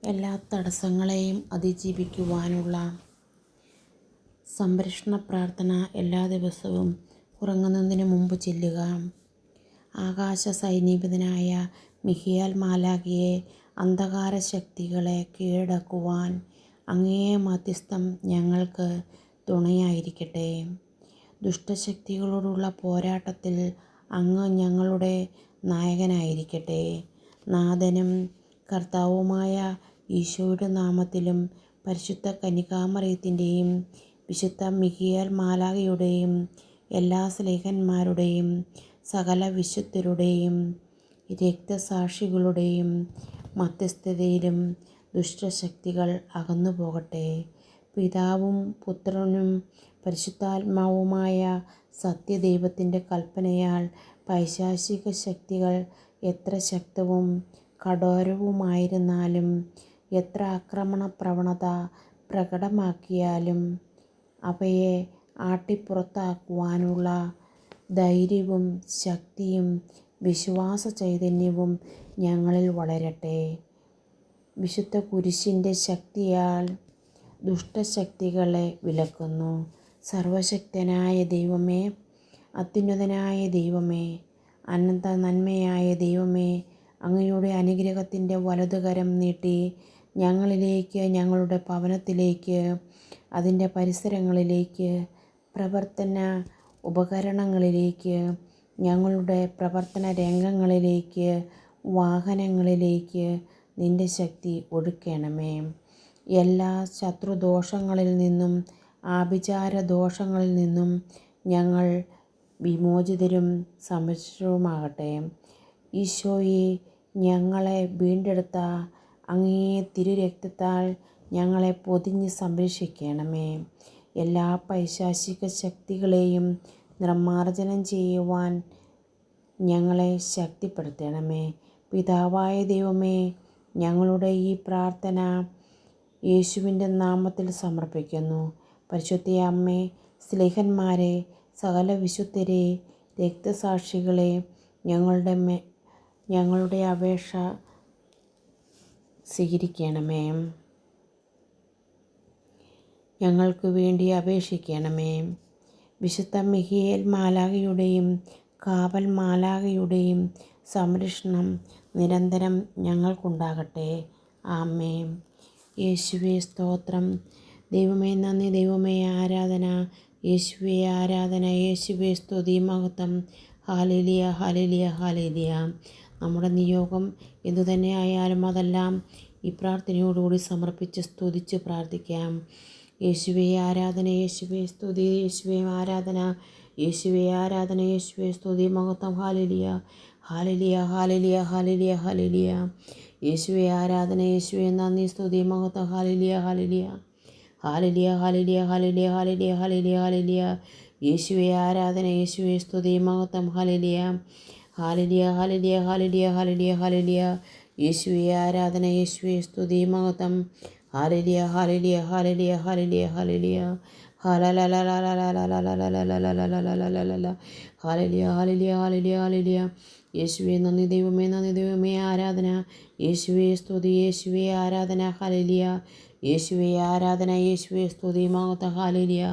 എല്ലാ തടസ്സങ്ങളെയും അതിജീവിക്കുവാനുള്ള സംരക്ഷണ പ്രാർത്ഥന എല്ലാ ദിവസവും ഉറങ്ങുന്നതിന് മുമ്പ് ചൊല്ലുക. ആകാശ സൈന്യാധിപനായ മിഖായേൽ മാലാഖയെ അന്ധകാര ശക്തികളെ കീഴടക്കുവാൻ അങ്ങേ മധ്യസ്ഥം ഞങ്ങൾക്ക് തുണയായിരിക്കട്ടെ. ദുഷ്ടശക്തികളോടുള്ള പോരാട്ടത്തിൽ അങ്ങ് ഞങ്ങളുടെ നായകനായിരിക്കട്ടെ. നാഥനും കർത്താവുമായ ഈശോയുടെ നാമത്തിലും പരിശുദ്ധ കന്യകാമറിയത്തിൻ്റെയും വിശുദ്ധ മിഖായേൽ മാലാഖയുടെയും എല്ലാ സ്ലേഹന്മാരുടെയും സകല വിശുദ്ധരുടെയും രക്തസാക്ഷികളുടെയും മധ്യസ്ഥതയിലും ദുഷ്ടശക്തികൾ അകന്നു പോകട്ടെ. പിതാവും പുത്രനും പരിശുദ്ധാത്മാവുമായ സത്യദൈവത്തിൻ്റെ കൽപ്പനയാൽ പൈശാചിക ശക്തികൾ എത്ര ശക്തവും കഠോരവുമായിരുന്നാലും എത്ര ആക്രമണ പ്രവണത പ്രകടമാക്കിയാലും അവയെ ആട്ടിപ്പുറത്താക്കുവാനുള്ള ധൈര്യവും ശക്തിയും വിശ്വാസ ചൈതന്യവും ഞങ്ങളിൽ വളരട്ടെ. വിശുദ്ധ കുരിശിൻ്റെ ശക്തിയാൽ ദുഷ്ടശക്തികളെ വിലക്കുന്നു. സർവശക്തനായ ദൈവമേ, അത്യുന്നതനായ ദൈവമേ, അനന്ത നന്മയായ ദൈവമേ, അങ്ങയുടെ അനുഗ്രഹത്തിൻ്റെ വലതുകരം നീട്ടി ഞങ്ങളിലേക്ക്, ഞങ്ങളുടെ ഭവനത്തിലേക്ക്, അതിൻ്റെ പരിസരങ്ങളിലേക്ക്, പ്രവർത്തന ഉപകരണങ്ങളിലേക്ക്, ഞങ്ങളുടെ പ്രവർത്തന രംഗങ്ങളിലേക്ക്, വാഹനങ്ങളിലേക്ക് നിൻ്റെ ശക്തി ഒഴുക്കണമേ. എല്ലാ ശത്രുദോഷങ്ങളിൽ നിന്നും ആഭിചാര ദോഷങ്ങളിൽ നിന്നും ഞങ്ങൾ വിമോചിതരും സംരക്ഷിതരുമാകട്ടെ. ഈശോയെ, ഞങ്ങളെ വീണ്ടെടുത്ത അങ്ങേ തിരുരക്തത്താൽ ഞങ്ങളെ പൊതിഞ്ഞ് സംരക്ഷിക്കണമേ. എല്ലാ പൈശാചിക ശക്തികളെയും നിർമ്മാർജ്ജനം ചെയ്യുവാൻ ഞങ്ങളെ ശക്തിപ്പെടുത്തണമേ. പിതാവായ ദൈവമേ, ഞങ്ങളുടെ ഈ പ്രാർത്ഥന യേശുവിൻ്റെ നാമത്തിൽ സമർപ്പിക്കുന്നു. പരിശുദ്ധ അമ്മേ, സ്ലേഹന്മാരെ, സകല വിശുദ്ധരെ, രക്തസാക്ഷികളെ, ഞങ്ങളുടെ അപേക്ഷ സ്വീകരിക്കണമേ. ഞങ്ങൾക്ക് വേണ്ടി അപേക്ഷിക്കണമേ. വിശുദ്ധ മിഖായേൽ മാലാഖയുടെയും കാവൽ മാലാഖയുടെയും സംരക്ഷണം നിരന്തരം ഞങ്ങൾക്കുണ്ടാകട്ടെ. ആമേൻ. യേശുവേ സ്തോത്രം. ദൈവമേ നന്ദി. ദൈവമേ ആരാധന. യേശുവേ ആരാധന. യേശുവേ സ്തുതി മഹത്വം. Hallelujah, hallelujah, hallelujah. നമ്മുടെ നിയോഗം എന്തുതന്നെ ആയാലും അതെല്ലാം ഈ പ്രാർത്ഥനയോടുകൂടി സമർപ്പിച്ച് സ്തുതിച്ച് പ്രാർത്ഥിക്കാം. യേശുവേ ആരാധന. യേശുവേ സ്തുതി. യേശുവേ ആരാധന. യേശുവേ ആരാധന. യേശുവേ സ്തുതി മഹത്വം. Hallelujah, hallelujah, hallelujah, hallelujah, hallelujah. യേശുവേ ആരാധന. യേശുവേ നന്ദി, സ്തുതി മഹത്വം. Hallelujah, hallelujah, hallelujah, hallelujah, hallelujah, hallelujah, hallelujah, hallelujah. യേശുവേ ആരാധന. യേശുവേ സ്തുതി മഹത്വം. Hallelujah, hallelujah, hallelujah, hallelujah, hallelujah, hallelujah. യേശുവേ ആരാധന. യേശുവേ സ്തുതി മഹത്വം. Hallelujah, hallelujah, hallelujah, hallelujah, hallelujah. Hallelujah, hallelujah, hallelujah, hallelujah. യേശുവേ നന്ദി. ദൈവമേ നന്ദി. ദൈവമേ ആരാധന. യേശുവേ സ്തുതി. യേശുവേ ആരാധന. ഹല്ലേലൂയ. യേശുവേ ആരാധന. യേശുവേ സ്തുതി മഹത്വം. ഹല്ലേലൂയ.